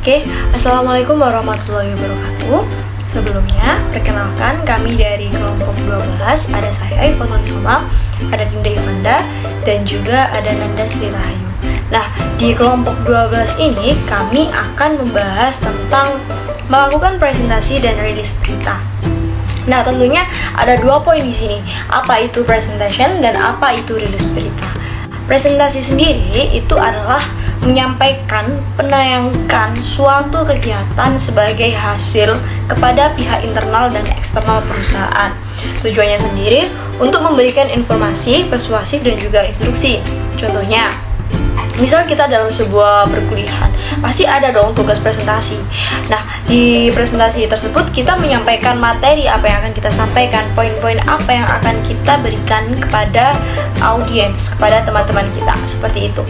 Oke, Assalamualaikum warahmatullahi wabarakatuh. Sebelumnya, perkenalkan kami dari kelompok 12. Ada saya, Ifatul Soma, ada Dinda Ivanda, dan juga ada Nanda Sri Rahayu. Nah, di kelompok 12 ini kami akan membahas tentang melakukan presentasi dan rilis berita. Nah, tentunya ada 2 poin di sini. Apa itu presentation dan apa itu rilis berita? Presentasi sendiri itu adalah menyampaikan, penayangkan suatu kegiatan sebagai hasil kepada pihak internal dan eksternal perusahaan. Tujuannya sendiri untuk memberikan informasi, persuasif, dan juga instruksi. Contohnya, misal kita dalam sebuah perkuliahan, pasti ada dong tugas presentasi. Nah, di presentasi tersebut kita menyampaikan materi apa yang akan kita sampaikan, poin-poin apa yang akan kita berikan kepada audiens, kepada teman-teman kita, seperti itu.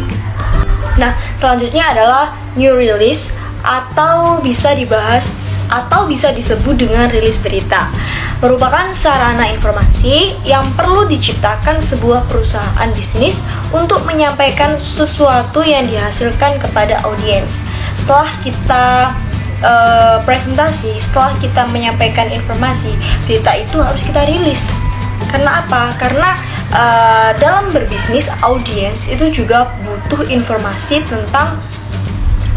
Nah, selanjutnya adalah new release atau bisa dibahas atau bisa disebut dengan rilis berita. Merupakan sarana informasi yang perlu diciptakan sebuah perusahaan bisnis untuk menyampaikan sesuatu yang dihasilkan kepada audiens. Setelah kita presentasi, setelah kita menyampaikan informasi, berita itu harus kita rilis. Karena apa? Karena dalam berbisnis, audiens itu juga butuh informasi tentang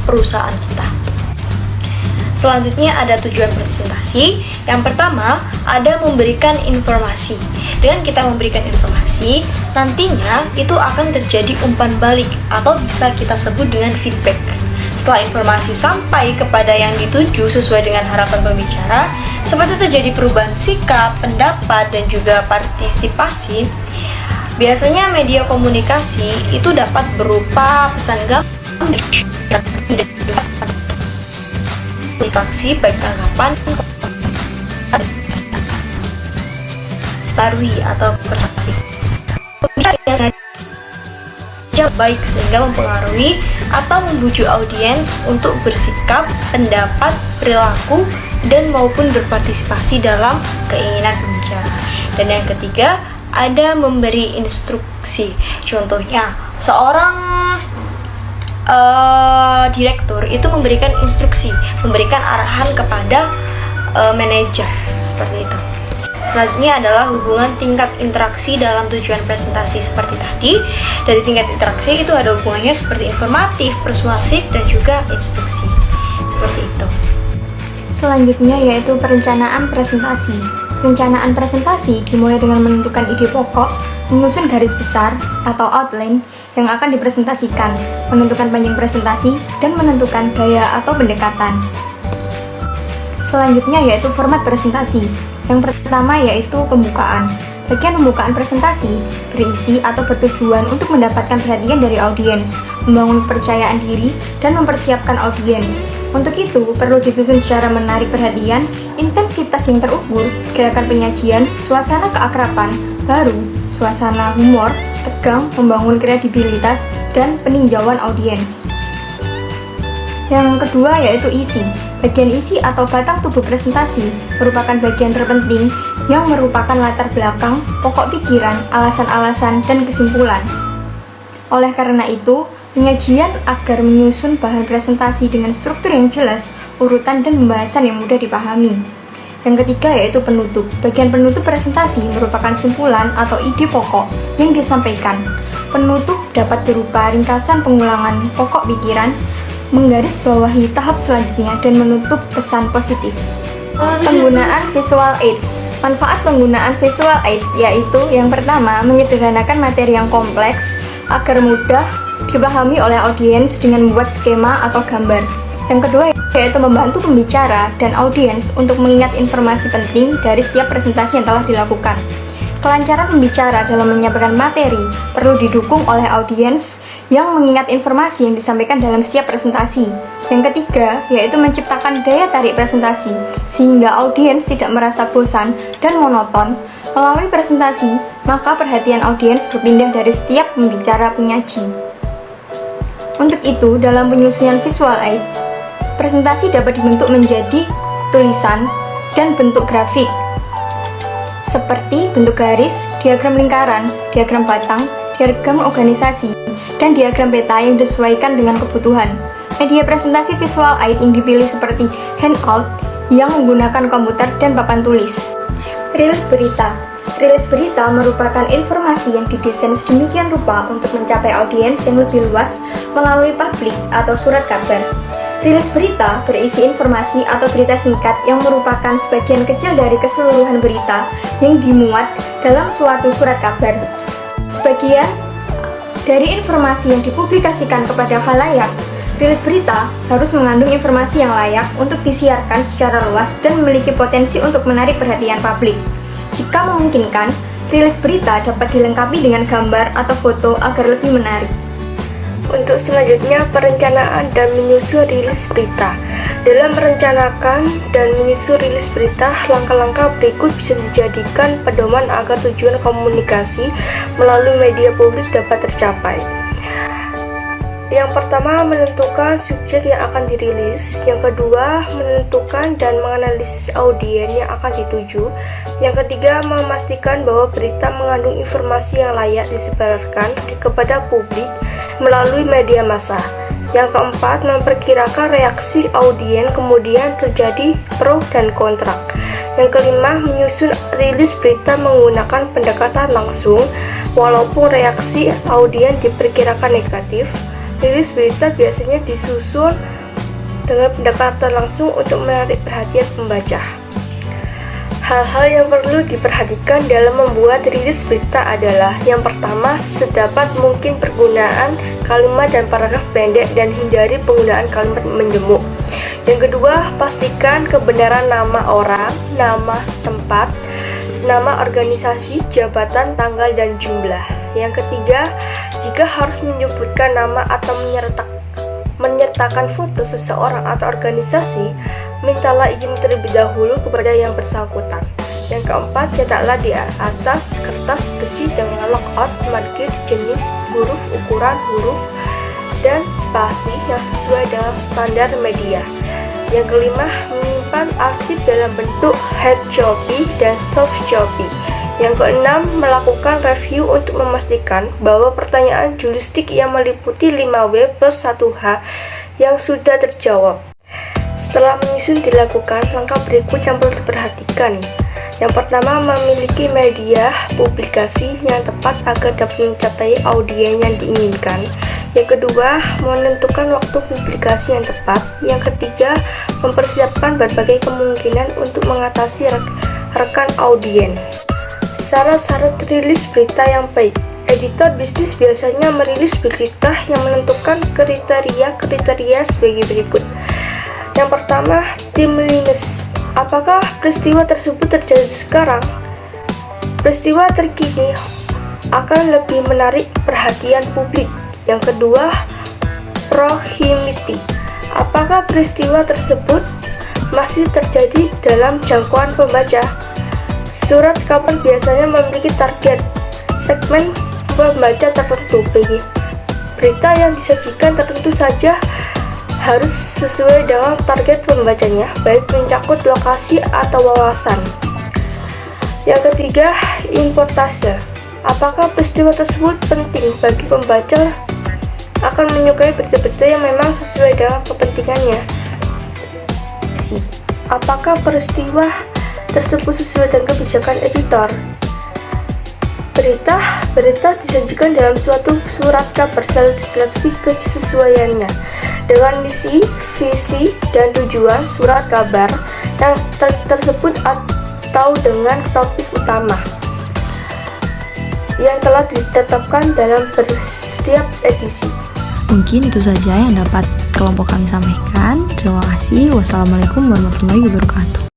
perusahaan kita. Selanjutnya ada tujuan presentasi. Yang pertama, ada memberikan informasi. Dengan kita memberikan informasi, nantinya itu akan terjadi umpan balik atau bisa kita sebut dengan feedback. Setelah informasi sampai kepada yang dituju sesuai dengan harapan pembicara, seperti terjadi perubahan sikap, pendapat, dan juga partisipasi. Biasanya media komunikasi itu dapat berupa pesan gamblang, instruksi, baik tanggapan, tarwi atau persuasi. Baik sehingga mempengaruhi atau membujuk audiens untuk bersikap, pendapat, perilaku, dan maupun berpartisipasi dalam keinginan pembicara. Dan yang ketiga, ada memberi instruksi. Contohnya, seorang direktur itu memberikan instruksi, memberikan arahan kepada manajer, seperti itu. Selanjutnya adalah hubungan tingkat interaksi dalam tujuan presentasi seperti tadi. Dari tingkat interaksi itu ada hubungannya seperti informatif, persuasif, dan juga instruksi. Seperti itu. Selanjutnya yaitu perencanaan presentasi. Perencanaan presentasi dimulai dengan menentukan ide pokok, menyusun garis besar atau outline yang akan dipresentasikan, menentukan panjang presentasi, dan menentukan gaya atau pendekatan. Selanjutnya yaitu format presentasi. Yang pertama yaitu pembukaan. Bagian pembukaan presentasi berisi atau bertujuan untuk mendapatkan perhatian dari audiens, membangun kepercayaan diri, dan mempersiapkan audiens. Untuk itu, perlu disusun secara menarik perhatian, intensitas yang terukur, gerakan penyajian, suasana keakraban, baru, suasana humor, tegang, membangun kredibilitas, dan peninjauan audiens. Yang kedua yaitu isi. Bagian isi atau batang tubuh presentasi merupakan bagian terpenting yang merupakan latar belakang, pokok pikiran, alasan-alasan, dan kesimpulan. Oleh karena itu, penyajian agar menyusun bahan presentasi dengan struktur yang jelas, urutan dan pembahasan yang mudah dipahami. Yang ketiga yaitu penutup. Bagian penutup presentasi merupakan simpulan atau ide pokok yang disampaikan. Penutup dapat berupa ringkasan pengulangan pokok pikiran, menggarisbawahi tahap selanjutnya, dan menutup pesan positif. Penggunaan visual aids. Manfaat penggunaan visual aid yaitu yang pertama, menyederhanakan materi yang kompleks agar mudah dipahami oleh audiens dengan membuat skema atau gambar. Yang kedua yaitu membantu pembicara dan audiens untuk mengingat informasi penting dari setiap presentasi yang telah dilakukan. Kelancaran pembicara dalam menyampaikan materi perlu didukung oleh audiens yang mengingat informasi yang disampaikan dalam setiap presentasi. Yang ketiga, yaitu menciptakan daya tarik presentasi, sehingga audiens tidak merasa bosan dan monoton. Melalui presentasi, maka perhatian audiens berpindah dari setiap pembicara penyaji. Untuk itu, dalam penyusunan visual aid, presentasi dapat dibentuk menjadi tulisan dan bentuk grafik, seperti bentuk garis, diagram lingkaran, diagram batang, diagram organisasi, dan diagram peta yang disesuaikan dengan kebutuhan. Media presentasi visual aid yang dipilih seperti handout yang menggunakan komputer dan papan tulis. Rilis berita. Rilis berita merupakan informasi yang didesain sedemikian rupa untuk mencapai audiens yang lebih luas melalui publik atau surat kabar. Rilis berita berisi informasi atau berita singkat yang merupakan sebagian kecil dari keseluruhan berita yang dimuat dalam suatu surat kabar. Sebagian dari informasi yang dipublikasikan kepada khalayak, rilis berita harus mengandung informasi yang layak untuk disiarkan secara luas dan memiliki potensi untuk menarik perhatian publik. Jika memungkinkan, rilis berita dapat dilengkapi dengan gambar atau foto agar lebih menarik. Untuk selanjutnya, perencanaan dan menyusun rilis berita. Dalam merencanakan dan menyusun rilis berita, langkah-langkah berikut bisa dijadikan pedoman agar tujuan komunikasi melalui media publik dapat tercapai. Yang pertama, menentukan subjek yang akan dirilis. Yang kedua, menentukan dan menganalisis audiens yang akan dituju. Yang ketiga, memastikan bahwa berita mengandung informasi yang layak disebarkan kepada publik melalui media massa. Yang keempat, memperkirakan reaksi audiens, kemudian terjadi pro dan kontra. Yang kelima, menyusun rilis berita menggunakan pendekatan langsung. Walaupun reaksi audiens diperkirakan negatif, rilis berita biasanya disusun dengan pendekatan langsung untuk menarik perhatian pembaca. Hal-hal yang perlu diperhatikan dalam membuat rilis berita adalah: yang pertama, sedapat mungkin penggunaan kalimat dan paragraf pendek dan hindari penggunaan kalimat menjemuk. Yang kedua, pastikan kebenaran nama orang, nama tempat, nama organisasi, jabatan, tanggal, dan jumlah. Yang ketiga, jika harus menyebutkan nama atau menyertakan foto seseorang atau organisasi, mintalah izin terlebih dahulu kepada yang bersangkutan. Yang keempat, cetaklah di atas kertas besi dengan lockout, margin, jenis, huruf, ukuran huruf, dan spasi yang sesuai dengan standar media. Yang kelima, menyimpan arsip dalam bentuk hard copy dan soft copy. Yang keenam, melakukan review untuk memastikan bahwa pertanyaan jurnalistik yang meliputi 5W plus 1H yang sudah terjawab. Setelah menyusun dilakukan, langkah berikut yang perlu diperhatikan. Yang pertama, memiliki media publikasi yang tepat agar dapat mencapai audiens yang diinginkan. Yang kedua, menentukan waktu publikasi yang tepat. Yang ketiga, mempersiapkan berbagai kemungkinan untuk mengatasi rekan audiens. Syarat-syarat rilis berita yang baik. Editor bisnis biasanya merilis berita yang menentukan kriteria sebagai berikut. Yang pertama, timeliness. Apakah peristiwa tersebut terjadi sekarang? Peristiwa terkini akan lebih menarik perhatian publik. Yang kedua, proximity. Apakah peristiwa tersebut masih terjadi dalam jangkauan pembaca? Surat kabar biasanya memiliki target segmen pembaca tertentu. Bagi berita yang disajikan tentu saja harus sesuai dengan target pembacanya, baik mencakup lokasi atau wawasan. Yang ketiga, importance. Apakah peristiwa tersebut penting bagi pembaca akan menyukai berita-berita yang memang sesuai dengan kepentingannya? Apakah peristiwa tersebut sesuai dengan kebijakan editor? Berita disajikan dalam suatu surat kabar selalu diseleksi kesesuaiannya dengan misi, visi, dan tujuan surat kabar yang tersebut atau dengan topik utama yang telah ditetapkan dalam setiap edisi. Mungkin itu saja yang dapat kelompok kami sampaikan. Terima kasih. Wassalamualaikum warahmatullahi wabarakatuh.